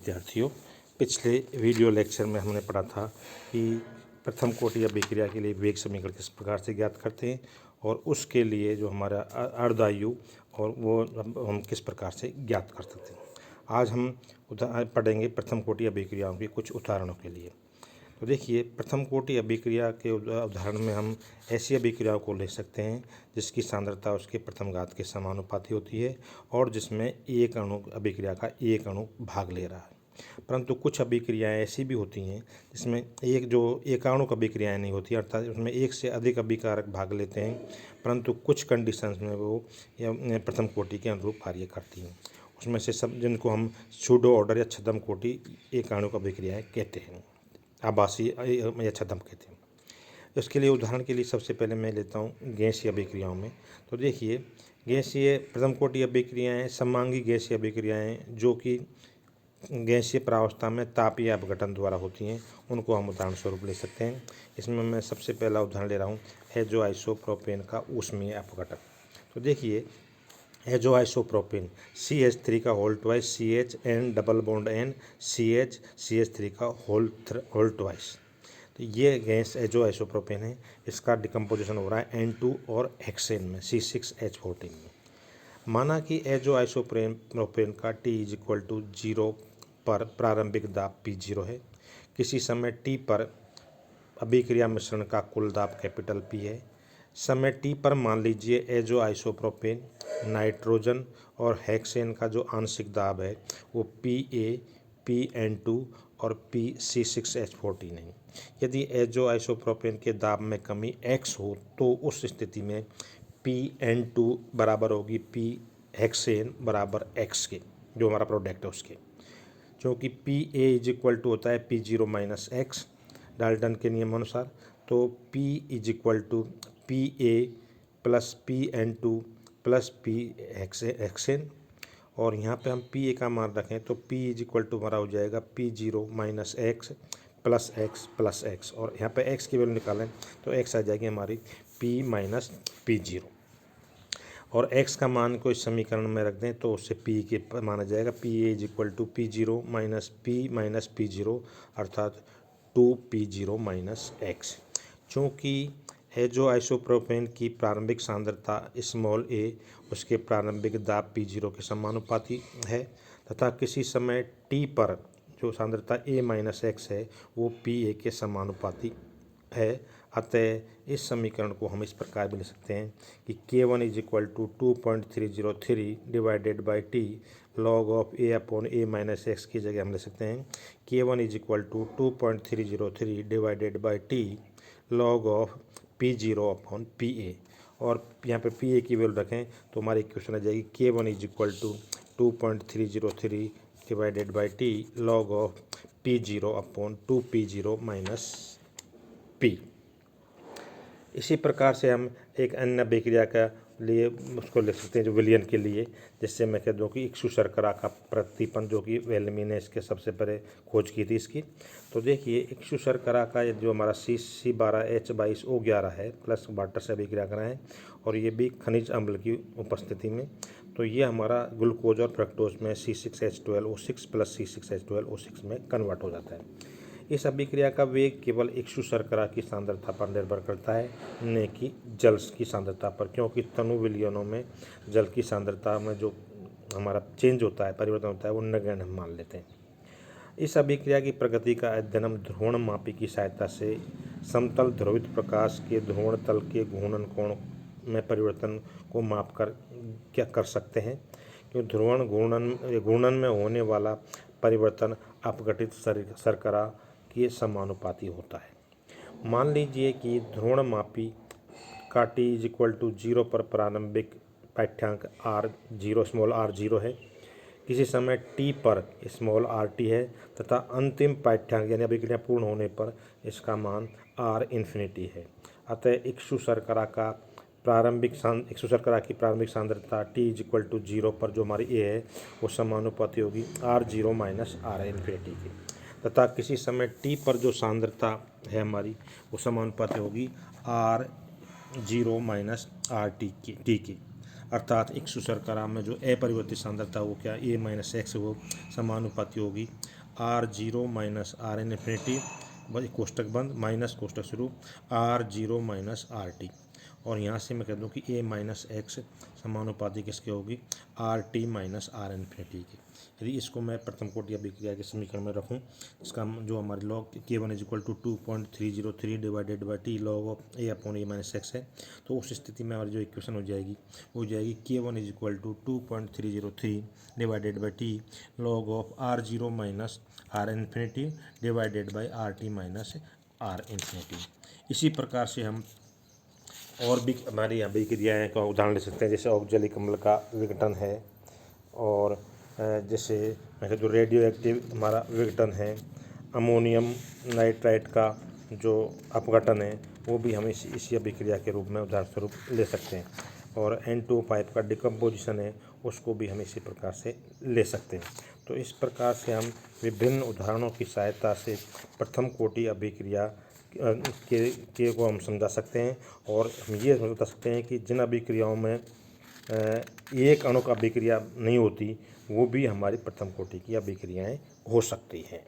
विद्यार्थियों, पिछले video lecture में हमने पढ़ा था कि प्रथम कोटि अभिक्रिया के लिए वेग समीकरण किस प्रकार से ज्ञात करते हैं और उसके लिए जो हमारा अर्धायु और वो हम किस प्रकार से ज्ञात कर सकते हैं। आज हम पढ़ेंगे प्रथम कोटि अभिक्रियाओं के कुछ उदाहरणों के लिए। तो देखिए, प्रथम कोटि अभिक्रिया के उदाहरण में हम ऐसी अभिक्रियाओं को ले सकते हैं जिसकी सांद्रता उसके प्रथम घात के समानुपाती होती है और जिसमें एक अणु अभिक्रिया का एक अणु भाग ले रहा है। परंतु कुछ अभिक्रियाएं ऐसी भी होती हैं जिसमें एकाणुक अभिक्रियाएं नहीं होती, अर्थात उसमें एक से अधिक अभिकारक भाग लेते हैं, परंतु कुछ कंडीशंस में वो प्रथम कोटि के अनुरूप कार्य करती हैं। उसमें से सब जिनको हम सूडो ऑर्डर या छद्म कोटि एकाणुक अभिक्रियाएं कहते हैं, आभासी या छद्म कहते हैं। इसके लिए उदाहरण के लिए सबसे पहले मैं लेता हूँ गैसीय अभिक्रियाओं में। तो देखिए, गैसीय प्रथम कोटि अभिक्रियाएं समांगी गैसीय अभिक्रियाएं जो कि गैसीय प्रावस्था में तापीय अपघटन द्वारा होती हैं, उनको हम उदाहरण स्वरूप ले सकते हैं। इसमें मैं सबसे पहला उदाहरण ले रहा हूँ हेजो आइसोप्रोपेन का ऊष्मीय अपघटन। तो देखिए, हेजो आइसोप्रोपेन CH3 का whole twice CH N double bond N CH CH3 का होल ट्वाइस। तो ये गैस हेजो आइसोप्रोपेन है। इसका डिकम्पोजिशन हो रहा है N2 और हेक्सेन में C6H14 में। माना कि हेजो आइसोप्रोपेन का T=0 पर प्रारंभिक दाब P0 है। किसी समय T पर अभिक्रिया मिश्रण का कुल दाब कैपिटल P है। समय T पर मान लीजिए हेजो आइसोप्रोपेन, नाइट्रोजन और हेक्सेन का जो आंशिक दाब है वो PA, PN2 और PC6H14 है। यदि हेजो आइसोप्रोपेन के दाब में कमी X हो तो उस स्थिति में PN2 बराबर होगी P हेक्सेन बराबर X के, जो हमारा प्रोडक्ट है उसके, क्योंकि PA होता है P0 माइनस X डाल्टन के नियम अनुसार। तो PA plus PN2 plus P hexane, और यहाँ पे हम PA का मान रखें तो P हमारा हो जाएगा P0 minus X plus X plus X, और यहाँ पे X की वैल्यू निकालें तो X आ जाएगी हमारी P माइनस P0, और X का मान को इस समीकरण में रख दें तो उससे P के माना जाएगा PA P0 माइनस P0 अर्थात 2P0 माइनस X। चूँकि हेजो आइसोप्रोपेन की प्रारंभिक सांद्रता स्मॉल a उसके प्रारंभिक दाब P0 के समानुपाती है तथा किसी समय T पर जो सांद्रता A माइनस X है वो PA के समानुपाती है, अतः इस समीकरण को हम इस प्रकार भी लिख सकते हैं कि K1 2.303 divided by T log of A upon A minus X की जगह हम लिख सकते हैं K1 2.303 divided by T log of P0 upon PA, और यहाँ पे PA की वैल्यू रखें तो हमारी इक्वेशन आ जाएगी K1 2.303 divided by T log of P0 upon 2P0 minus P। इसी प्रकार से हम एक अन्य अभिक्रिया का लिए उसको लिख सकते हैं जो विलयन के लिए, जिससे मैं कह दूँ कि इक्सु शर्करा का प्रतिपन, जो कि वेलमी ने इसके सबसे पहले खोज की थी इसकी। तो देखिए, इक्सु शर्करा का जो हमारा C12H22O11 है प्लस वाटर से अभिक्रिया कराएँ, और ये भी खनिज अम्ल की उपस्थिति में, तो ये हमारा ग्लूकोज और फ्रक्टोज में C6H12O6 प्लस C6H12O6 में कन्वर्ट हो जाता है। इस अभिक्रिया का वेग केवल इक्सु शर्करा की सांद्रता पर निर्भर करता है, न कि जल की सांद्रता पर, क्योंकि तनु विलयनों में जल की सांद्रता में जो हमारा चेंज होता है, परिवर्तन होता है, वो नगण्य हम मान लेते हैं। इस अभिक्रिया की प्रगति का अध्ययन हम ध्रुवणमापी की सहायता से समतल ध्रुवित प्रकाश के ध्रुवण तल के घूर्णन कोण में परिवर्तन को माप कर क्या कर सकते हैं, क्योंकि घूर्णन में होने वाला परिवर्तन अपघटित शर्करा के समानुपाती होता है। मान लीजिए कि ध्रुवणमापी का T=0 पर प्रारंभिक पाठ्यांक स्मॉल r0 है, किसी समय T पर स्मॉल rt है तथा अंतिम पाठ्यांक यानी अभिक्रिया पूर्ण होने पर इसका मान r इन्फिनिटी है। अतः इक्सु शर्करा की प्रारंभिक सांद्रता T=0 पर जो हमारी A है वो समानुपाती होगी r0 माइनस r इन्फिनिटी की, तथा किसी समय T पर जो सांद्रता है हमारी वो समानुपाती होगी r0 माइनस rt की, अर्थात इक्सु शर्करा में जो अपरिवर्तित सांद्रता वो क्या A माइनस X वो समानुपाती होगी R0 minus are N infinity, बस कोष्टक बंद, माइनस कोष्टक शुरू, R0 माइनस आर टी, और यहाँ से मैं कह दूँ कि ए माइनस एक्स समानुपाती किसके होगी, R T minus R infinity की। यदि इसको मैं प्रथम कोटि अभिक्रिया के समीकरण में रखूँ, इसका जो हमारे log K1 = 2.303 divided by T log of A upon A minus x है, तो उस स्थिति में हमारी जो इक्वेशन हो जाएगी वो हो जाएगी K1 = 2.303 divided by T log of R0 minus R infinity divided by R T minus R infinity. इसी प्रकार से हम और भी हमारे यहाँ अभिक्रियाएँ का उदाहरण ले सकते हैं, जैसे औद्योगिक अम्ल का विघटन है, और जैसे मैं कहता हूँ रेडियो एक्टिव हमारा विघटन है, अमोनियम नाइट्राइट का जो अपघटन है वो भी हम इसी अभिक्रिया के रूप में उदाहरण स्वरूप ले सकते हैं, और N2O5 का डिकम्पोजिशन है उसको भी हम इसी प्रकार से ले सकते हैं। तो इस प्रकार से हम विभिन्न उदाहरणों की सहायता से प्रथम कोटि अभिक्रिया के को हम समझा सकते हैं, और हम ये बता सकते हैं कि जिन अभिक्रियाओं में एक अणु का अभिक्रिया नहीं होती वो भी हमारी प्रथम कोटि की अभिक्रियाएं हो सकती हैं।